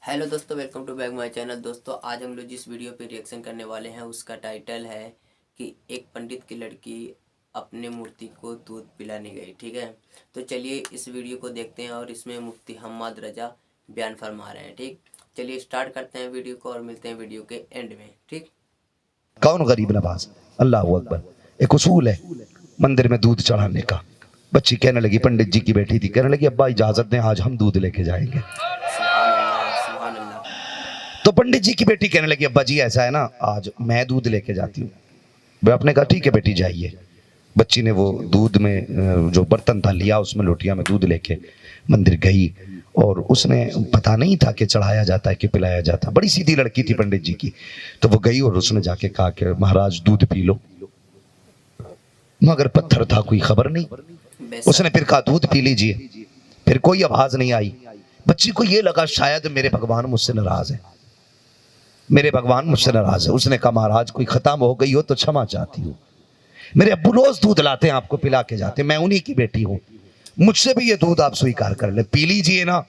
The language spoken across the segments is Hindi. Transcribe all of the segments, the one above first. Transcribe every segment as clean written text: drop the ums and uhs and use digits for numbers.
हेलो दोस्तों, welcome to back my channel. दोस्तों, आज हम लोग जिस वीडियो पे रिएक्शन करने वाले हैं उसका टाइटल है कि एक पंडित की लड़की अपने मूर्ति को दूध पिलाने गई। ठीक है, तो चलिए इस वीडियो को देखते हैं और इसमें मुफ्ती हम्माद रजा बयान फरमा रहे हैं। ठीक, चलिए स्टार्ट करते हैं वीडियो को और मिलते हैं वीडियो के एंड में। ठीक, कौन गरीब नवाज? अल्लाह अकबर। एक उसूल है मंदिर में दूध चढ़ाने का। बच्ची कहने लगी, पंडित जी की बेटी थी, कहने लगी अब्बा इजाजत दें, आज हम दूध लेके जाएंगे। सुभान अल्लाह, सुभान अल्लाह। तो पंडित जी की बेटी कहने लगी, अब्बा जी ऐसा है ना, आज मैं दूध लेके जाती हूँ। वह आपने कहा ठीक है बेटी जाइए। बच्ची ने वो दूध में जो बर्तन था लिया, उसमें लोटिया में दूध लेके मंदिर गई और उसने पता नहीं था कि चढ़ाया जाता है कि पिलाया जाता। बड़ी सीधी लड़की थी पंडित जी की। तो वो गई और उसने जाके कहा कि महाराज दूध पी लो। मगर पत्थर था, कोई खबर नहीं। उसने फिर कहा दूध पी लीजिए, फिर कोई आवाज नहीं आई। बच्ची को ये लगा शायद मेरे भगवान मुझसे नाराज है, मेरे भगवान मुझसे नाराज है। उसने कहा महाराज कोई खत्म हो गई हो तो क्षमा चाहती हूँ। मेरे अब्बू रोज दूध लाते हैं, आपको पिला के जाते, मैं उन्हीं की बेटी हूँ, मुझसे भी ये दूध आप स्वीकार कर ले, पी लीजिए ना।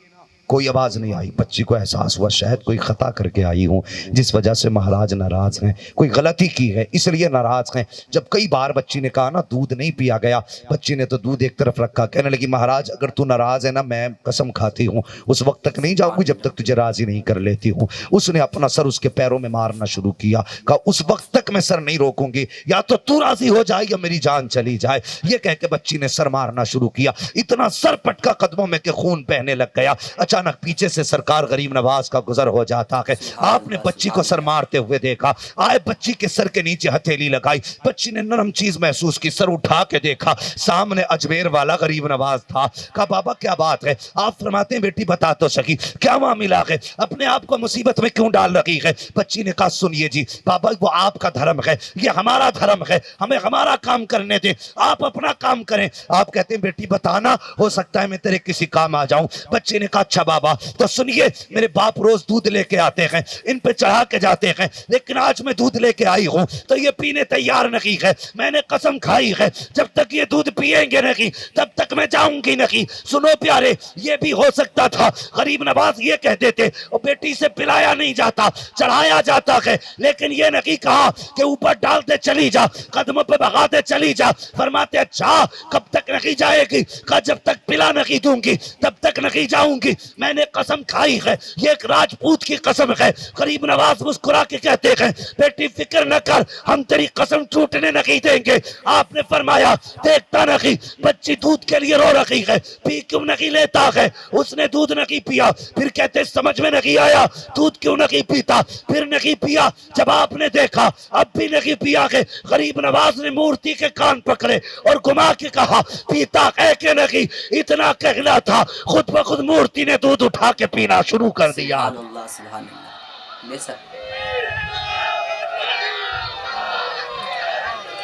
कोई आवाज नहीं आई। बच्ची को एहसास हुआ शायद कोई खता करके आई हूं जिस वजह से महाराज नाराज हैं, कोई गलती की है इसलिए नाराज हैं। जब कई बार बच्ची ने कहा ना दूध नहीं पिया गया, बच्ची ने तो दूध एक तरफ रखा, कहने लगी महाराज अगर तू नाराज है ना, मैं कसम खाती हूँ उस वक्त तक नहीं जाऊंगी जब तक तुझे राजी नहीं कर लेती हूँ। उसने अपना सर उसके पैरों में मारना शुरू किया, कहा उस वक्त तक मैं सर नहीं रोकूंगी, या तो तू राजी हो जाए या मेरी जान चली जाए। ये कह के बच्ची ने सर मारना शुरू किया। इतना सर पटका कदमों में के खून बहने लग गया। अचानक पीछे से सरकार गरीब नवाज का गुजर हो जाता है। आपने बच्ची को सर मारते हुए देखा, आए बच्ची के सर के नीचे हथेली लगाई, बच्ची ने नरम चीज महसूस की, सर उठा के देखा, सामने अजमेर वाला गरीब नवाज था। कहा बाबा क्या बात है? आप फरमाते हैं बेटी बता तो सकी क्या मामला है, अपने आप को मुसीबत में क्यों डाल रही है? बच्ची ने कहा सुनिए जी बाबा, वो आपका धर्म है, ये हमारा धर्म है, हमें हमारा काम करने दे, आप अपना काम करें। आप कहते हैं बेटी बताना, हो सकता है मैं तेरे किसी काम आ जाऊं। बच्ची ने कहा अच्छा बाबा तो सुनिए, मेरे बाप रोज दूध लेके आते हैं, इन पे चढ़ा के जाते हैं, लेकिन आज मैं दूध लेके आई हूं तो ये पीने तैयार नहीं है। मैंने कसम खाई है जब तक ये दूध पिएंगे नहीं तब तक मैं जाऊंगी नहीं। सुनो प्यारे, ये भी हो सकता था गरीब नवाज ये कहते थे और बेटी से पिलाया नहीं जाता, चढ़ाया जाता है, लेकिन ये नहीं कहा कि ऊपर डालते चली जा, कदमों पे भगाते चली जा। फरमाते अच्छा कब तक नहीं जाएगी? कहा जब तक पिला नहीं दूंगी तब तक नहीं जाऊंगी। मैंने कसम खाई है, ये एक राजपूत की कसम है। गरीब नवाज मुस्कुरा के कहते हैं बेटी फिक्र न कर, हम तेरी कसम टूटने नहीं देंगे। आपने फरमाया देखता नहीं बच्ची दूध के लिए रो रही है, पी क्यों नहीं लेता है? उसने दूध नहीं पिया, फिर कहते समझ में नहीं आया दूध क्यों नहीं पीता, फिर नहीं पिया, जब आपने देखा अब भी नहीं पिया है, गरीब नवाज ने मूर्ति के कान पकड़े और घुमा के कहा पीता है कि नहीं? इतना कहना था खुद ब खुद मूर्ति ने दूध उठा के पीना शुरू कर दिया। सुभान अल्लाह, सुभान अल्लाह। बेशक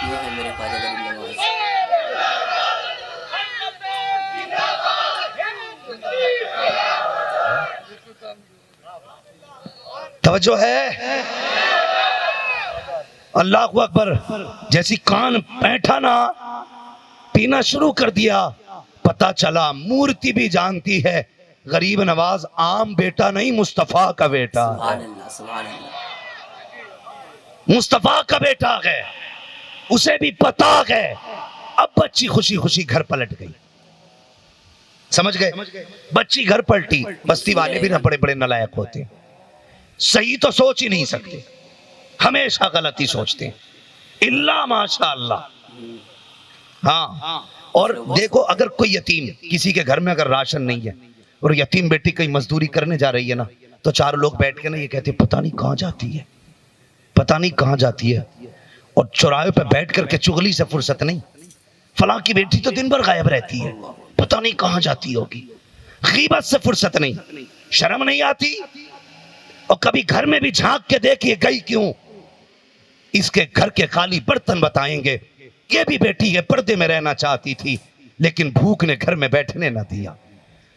ये है मेरे ख्वाजा गरीब नवाज। तवज्जो है? अल्लाह अकबर। जैसी कान बैठा ना, पीना शुरू कर दिया। पता चला मूर्ति भी जानती है गरीब नवाज आम बेटा नहीं, मुस्तफा का बेटा है, सुभान अल्लाह, सुभान अल्लाह। मुस्तफा का बेटा है, उसे भी पता है। अब बच्ची खुशी खुशी घर पलट गई। समझ गए? बच्ची घर पलटी। बस्ती वाले भी ना बड़े बड़े नालायक होते, सही तो सोच ही नहीं सकते, हमेशा गलती सोचते हैं, इल्ला माशाअल्लाह। हाँ, और देखो अगर कोई यतीम किसी के घर में अगर राशन नहीं है और यतीम बेटी कहीं मजदूरी करने जा रही है ना, तो चार लोग बैठ के ना ये कहते पता नहीं कहां जाती है, पता नहीं कहां जाती है। और चौराहे पे बैठ करके चुगली से फुर्सत नहीं, फलां की बेटी तो दिन भर गायब रहती है, पता नहीं कहां जाती होगी। गीबत से फुर्सत नहीं, शर्म नहीं आती। और कभी घर में भी झांक के देखिए गई क्यों, इसके घर के खाली बर्तन बताएंगे। ये भी बेटी है, पर्दे में रहना चाहती थी लेकिन भूख ने घर में बैठने न दिया,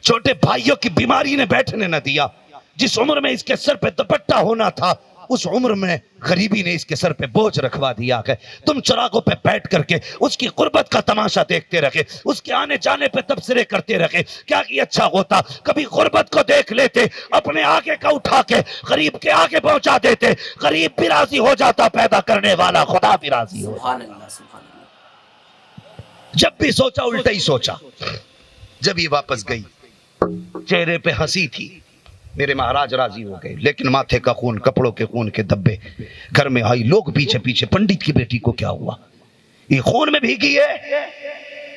छोटे भाइयों की बीमारी ने बैठने न दिया। जिस उम्र में इसके सर पे दुपट्टा होना था उस उम्र में गरीबी ने इसके सर पे बोझ रखवा दिया है। तुम चरागों पे बैठ करके उसकी गुर्बत का तमाशा देखते रहे, उसके आने जाने पे तबसरे करते रहे। क्या कि अच्छा होता कभी गुर्बत को देख लेते, अपने आगे का उठा के गरीब के आगे पहुंचा देते, गरीब भी राजी हो जाता, पैदा करने वाला खुदा भी राजी हो। सुभान अल्लाह, सुभान अल्लाह। जब भी सोचा उल्टा ही सोचा। जब ये वापस गई चेहरे पे हंसी थी, मेरे महाराज राजी हो गए, लेकिन माथे का खून, कपड़ों के खून के धब्बे घर में आई। लोग पीछे पीछे, पंडित की बेटी को क्या हुआ? ये खून में भीगी है,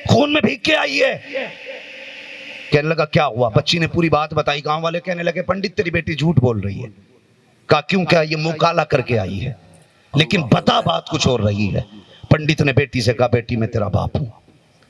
खून में भीग के आई है। कहने लगा क्या हुआ? बच्ची ने पूरी बात बताई। गांव वाले कहने लगे पंडित तेरी बेटी झूठ बोल रही है। कहा क्यों? क्या ये मुंह काला करके आई है, लेकिन बता बात कुछ और रही है। पंडित ने बेटी से कहा बेटी मैं तेरा बाप हूं,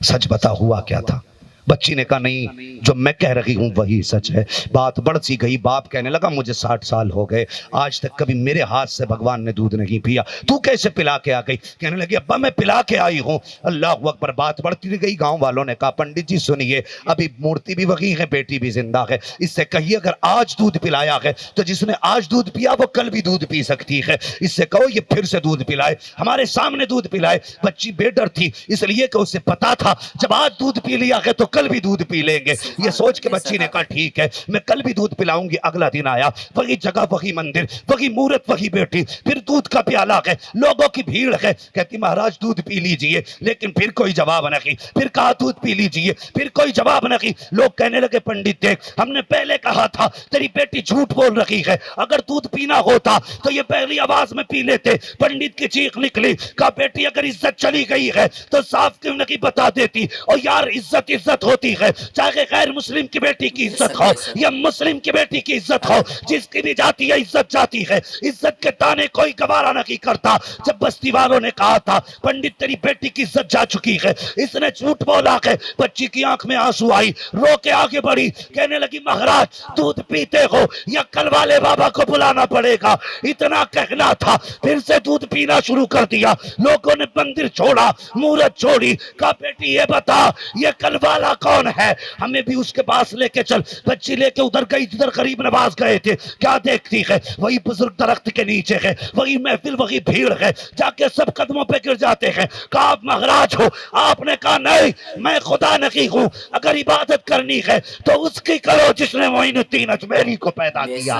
सच बता हुआ क्या था? बच्ची ने कहा नहीं, जो मैं कह रही हूं वही सच है। बात बढ़ सी गई। बाप कहने लगा मुझे 60 साल हो गए, आज तक कभी मेरे हाथ से भगवान ने दूध नहीं पिया, तू कैसे पिला के आ गई? कहने लगी अब्बा मैं पिला के आई हूं। अल्लाह अकबर। बात बढ़ती गई। गांव वालों ने कहा पंडित जी सुनिए, अभी मूर्ति भी वही है, बेटी भी जिंदा है, इससे कहिए अगर आज दूध पिलाया है तो जिसने आज दूध पिया वो कल भी दूध पी सकती है। इससे कहो ये फिर से दूध पिलाए, हमारे सामने दूध पिलाए। बच्ची बेडर थी, इसलिए कि उसे पता था जब आज दूध पी लिया है तो कल भी दूध पी लेंगे। ये सोच के बच्ची ने कहा ठीक है मैं कल भी दूध पिलाऊंगी। अगला दिन आया, वही जगह, वही मंदिर, वही मूर्त, वही बेटी, फिर दूध का प्याला है, लोगों की भीड़ है। कहती महाराज दूध पी लीजिए, लेकिन फिर कोई जवाब नहीं। फिर कहा दूध पी लीजिए, फिर कोई जवाब नहीं। लोग कहने लगे पंडित देख हमने पहले कहा था तेरी बेटी झूठ बोल रही है, अगर दूध पीना होता तो ये पहली आवाज में पी लेते। पंडित की चीख निकली, कहा बेटी अगर इज्जत चली गई है तो साफ क्यों नहीं बता देती? और यार इज्जत इज्जत होती है, चाहे गैर मुस्लिम की बेटी की इज्जत हो या मुस्लिम की बेटी की इज्जत हो, जिसकी भी जाती है इज्जत जाती है। इज्जत के ताने कोई गवारा नहीं करता। जब बस्ती वालों ने कहा था पंडित तेरी बेटी की इज्जत जा चुकी है, इसने झूठ बोला है, बच्ची की आंख में आंसू आई, रो के आगे बढ़ी, कहने लगी महाराज दूध पीते हो या कल वाले बाबा को बुलाना पड़ेगा। इतना कहना था, फिर से दूध पीना शुरू कर दिया। लोगों ने मंदिर छोड़ा, मूर्त छोड़ी, कहा बेटी ये बता ये कल वाला कौन है, हमें भी उसके पास लेके चल। बच्ची लेके उधर गई जिधर गरीब नवाज गए थे। क्या देखती है? वही बुजुर्ग दरख्त के नीचे है, वही महफिल, वही भीड़ है। जाके सब कदमों पे गिर जाते हैं। कहा आप महाराज हो? आपने कहा नहीं मैं खुदा नहीं हूं, अगर इबादत करनी है तो उसकी करो जिसने मोइनुद्दीन अजमेरी को पैदा किया।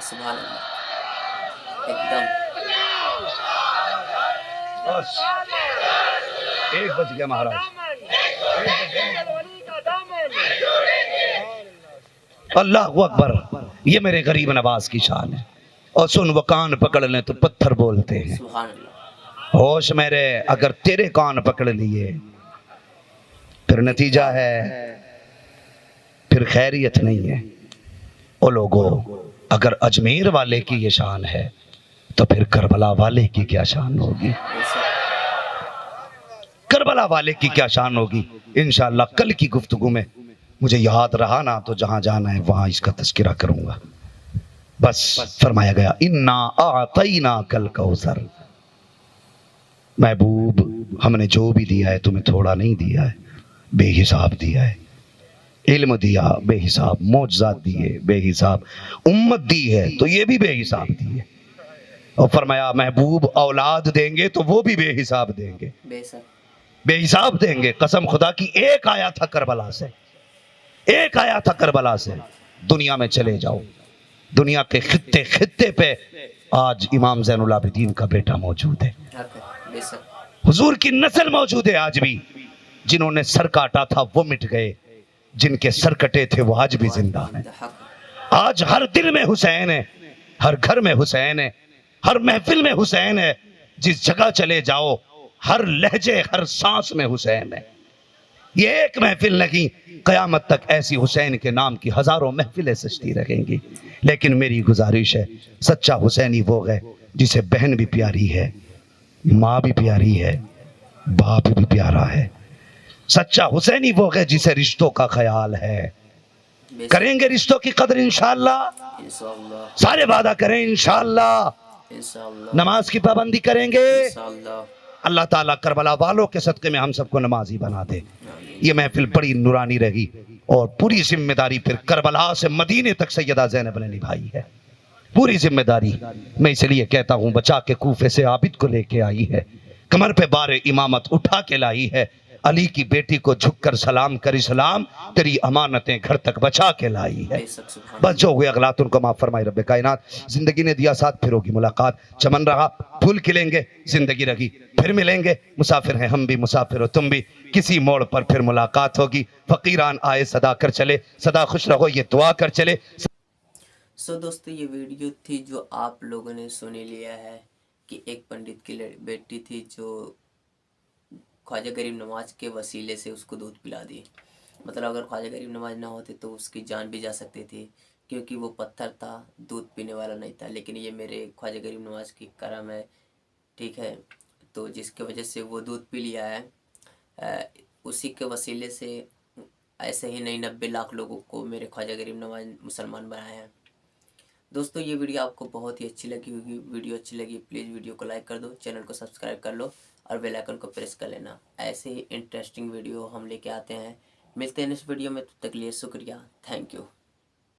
सुभान अल्लाह, एकदम बस 1 बज गया महाराज। अल्लाह अकबर। ये मेरे गरीब नवाज की शान है। और सुन वो कान पकड़ लें तो पत्थर बोलते हैं। सुभान अल्लाह। होश मेरे अगर तेरे कान पकड़ लिए फिर नतीजा है फिर खैरियत नहीं है। ओ लोगों अगर अजमेर वाले की ये शान है तो फिर करबला वाले की क्या शान होगी? करबला वाले की क्या शान होगी? इंशाअल्लाह कल की गुफ्तगू में मुझे याद रहा ना तो जहां जाना है वहां इसका तस्करा करूंगा। बस फरमाया गया इन्ना आतैना कल कौसर, महबूब हमने जो भी दिया है तुम्हें थोड़ा नहीं दिया है, बेहिसाब दिया है। इल्म दिया बेहिसाब, मौजज़ात दिए बेहिसाब, उम्मत दी है तो ये भी बेहिसाब दी है। और फरमाया महबूब औलाद देंगे तो वो भी बेहिसाब देंगे, बेहिसाब देंगे। कसम खुदा की एक आया था करबला से, एक आया था करबला से। दुनिया में चले जाओ, दुनिया के खित्ते खित्ते पे आज इमाम ज़ैनुल आबिदीन का बेटा मौजूद है, हुजूर की नस्ल मौजूद है आज भी। जिन्होंने सर काटा था वो मिट गए, जिनके सर कटे थे वो आज भी जिंदा हैं। आज हर दिल में हुसैन है, हर घर में हुसैन है, हर महफिल में हुसैन है। जिस जगह चले जाओ हर लहजे हर सांस में हुसैन है। ये एक महफिल नहीं, कयामत तक ऐसी हुसैन के नाम की हजारों महफिलें सजती रहेंगी। लेकिन मेरी गुजारिश है, सच्चा हुसैनी वो है जिसे बहन भी प्यारी है, माँ भी प्यारी है, बाप भी प्यारा है। सच्चा हुसैनी वो है जिसे रिश्तों का ख्याल है। करेंगे रिश्तों की कदर इंशाअल्लाह, सारे वादा करें इंशाअल्लाह, नमाज की पाबंदी करेंगे। अल्लाह ताला करबला वालों के सदक़े में हम सबको नमाजी बना दे। ये महफिल बड़ी नूरानी रही और पूरी जिम्मेदारी फिर करबला से मदीने तक सैयदा ज़ैनब ने निभाई है। पूरी जिम्मेदारी मैं इसलिए कहता हूं बचा के कूफे से आबिद को लेके आई है, कमर पे बारे इमामत उठा के लाई है, अली की बेटी को झुककर सलाम कर इस्लाम, तेरी अमानतें घर तक बचा के लाई है। बेशक सुभान बस जो हुए अगलात उनको माफ फरमाए रब्बे कायनात। जिंदगी ने दिया साथ, फिर होगी मुलाकात, चमन रहा फूल खिलेंगे, जिंदगी रही फिर मिलेंगे, मुसाफिर हैं हम भी मुसाफिर हो तुम भी, किसी मोड़ पर फिर मुलाकात होगी, फकीरान आए सदा कर चले, सदा खुश रहो ये दुआ कर चले। सो दोस्तों ये वीडियो थी जो आप लोगों ने सुन लिया है कि एक पंडित की बेटी थी जो ख्वाजा गरीब नवाज के वसीले से उसको दूध पिला दी। मतलब अगर ख्वाजा गरीब नवाज ना होते तो उसकी जान भी जा सकती थी, क्योंकि वो पत्थर था, दूध पीने वाला नहीं था। लेकिन ये मेरे ख्वाजा गरीब नवाज की करम है, ठीक है। तो जिसके वजह से वो दूध पी लिया है, उसी के वसीले से ऐसे ही नहीं 90 लाख लोगों को मेरे ख्वाजा गरीब नवाज मुसलमान बनाए हैं। दोस्तों ये वीडियो आपको बहुत ही अच्छी लगी होगी। वीडियो अच्छी लगी प्लीज़ वीडियो को लाइक कर दो, चैनल को सब्सक्राइब कर लो और बेल आइकन को प्रेस कर लेना। ऐसे ही इंटरेस्टिंग वीडियो हम लेके आते हैं। मिलते हैं नेक्स्ट वीडियो में, तब तक के लिए शुक्रिया, थैंक यू।